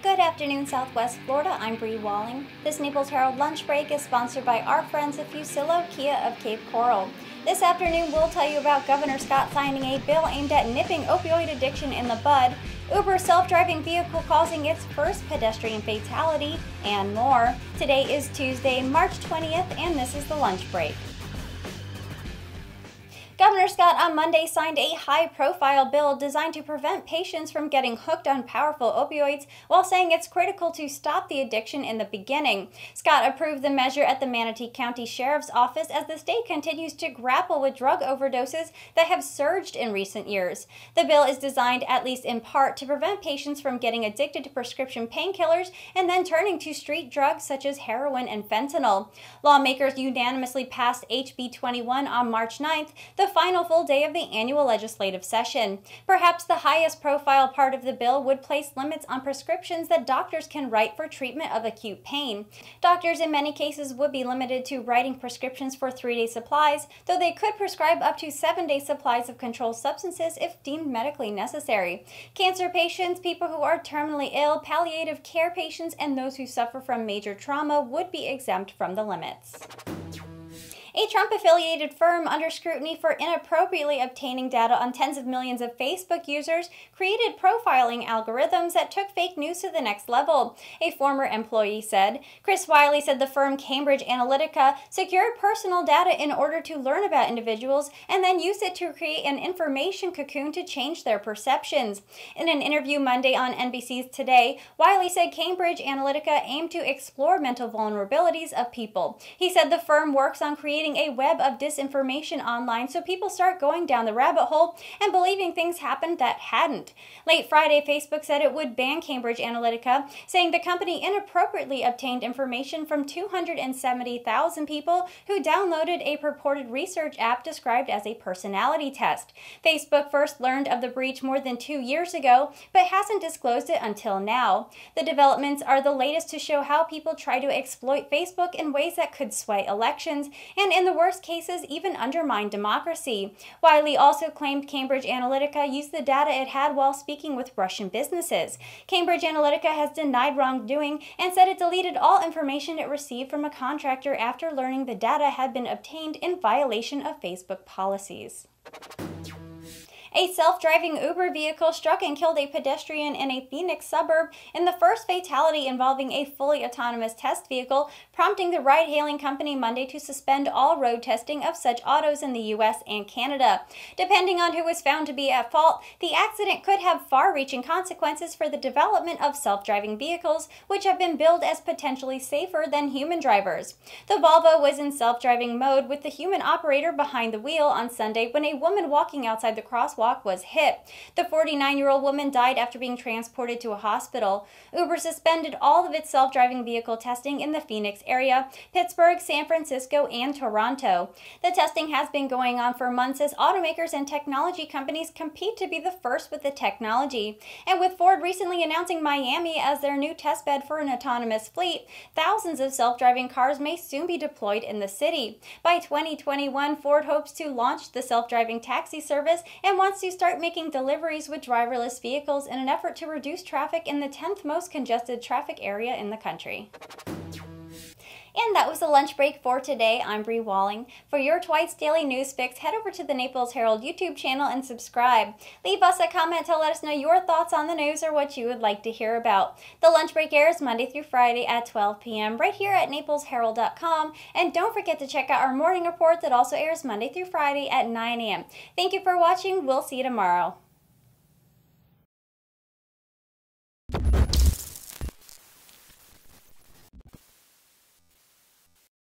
Good afternoon, Southwest Florida. I'm Bri Walling. This Naples Herald Lunch Break is sponsored by our friends at Fusillo Kia of Cape Coral. This afternoon, we'll tell you about Governor Scott signing a bill aimed at nipping opioid addiction in the bud, Uber self-driving vehicle causing its first pedestrian fatality, and more. Today is Tuesday, March 20th, and this is the Lunch Break. Governor Scott on Monday signed a high-profile bill designed to prevent patients from getting hooked on powerful opioids while saying it's critical to stop the addiction in the beginning. Scott approved the measure at the Manatee County Sheriff's Office as the state continues to grapple with drug overdoses that have surged in recent years. The bill is designed, at least in part, to prevent patients from getting addicted to prescription painkillers and then turning to street drugs such as heroin and fentanyl. Lawmakers unanimously passed HB 21 on March 9th, the final full day of the annual legislative session. Perhaps the highest profile part of the bill would place limits on prescriptions that doctors can write for treatment of acute pain. Doctors in many cases would be limited to writing prescriptions for 3-day supplies, though they could prescribe up to 7-day supplies of controlled substances if deemed medically necessary. Cancer patients, people who are terminally ill, palliative care patients, and those who suffer from major trauma would be exempt from the limits. A Trump-affiliated firm under scrutiny for inappropriately obtaining data on tens of millions of Facebook users created profiling algorithms that took fake news to the next level, a former employee said. Chris Wiley said the firm Cambridge Analytica secured personal data in order to learn about individuals and then used it to create an information cocoon to change their perceptions. In an interview Monday on NBC's Today, Wiley said Cambridge Analytica aimed to explore mental vulnerabilities of people. He said the firm works on creating a web of disinformation online so people start going down the rabbit hole and believing things happened that hadn't. Late Friday, Facebook said it would ban Cambridge Analytica, saying the company inappropriately obtained information from 270,000 people who downloaded a purported research app described as a personality test. Facebook first learned of the breach more than 2 years ago, but hasn't disclosed it until now. The developments are the latest to show how people try to exploit Facebook in ways that could sway elections and in the worst cases, even undermine democracy. Wiley also claimed Cambridge Analytica used the data it had while speaking with Russian businesses. Cambridge Analytica has denied wrongdoing and said it deleted all information it received from a contractor after learning the data had been obtained in violation of Facebook policies. A self-driving Uber vehicle struck and killed a pedestrian in a Phoenix suburb in the first fatality involving a fully autonomous test vehicle, prompting the ride-hailing company Monday to suspend all road testing of such autos in the U.S. and Canada. Depending on who was found to be at fault, the accident could have far-reaching consequences for the development of self-driving vehicles, which have been billed as potentially safer than human drivers. The Volvo was in self-driving mode with the human operator behind the wheel on Sunday when a woman walking outside the crosswalk was hit. The 49-year-old woman died after being transported to a hospital. Uber suspended all of its self-driving vehicle testing in the Phoenix area, Pittsburgh, San Francisco, and Toronto. The testing has been going on for months as automakers and technology companies compete to be the first with the technology. And with Ford recently announcing Miami as their new testbed for an autonomous fleet, thousands of self-driving cars may soon be deployed in the city. By 2021, Ford hopes to launch the self-driving taxi service and wants to start making deliveries with driverless vehicles in an effort to reduce traffic in the 10th most congested traffic area in the country. And that was the lunch break for today. I'm Bri Walling. For your twice daily news fix, head over to the Naples Herald YouTube channel and subscribe. Leave us a comment to let us know your thoughts on the news or what you would like to hear about. The lunch break airs Monday through Friday at 12 p.m. right here at naplesherald.com. And don't forget to check out our morning report that also airs Monday through Friday at 9 a.m. Thank you for watching. We'll see you tomorrow.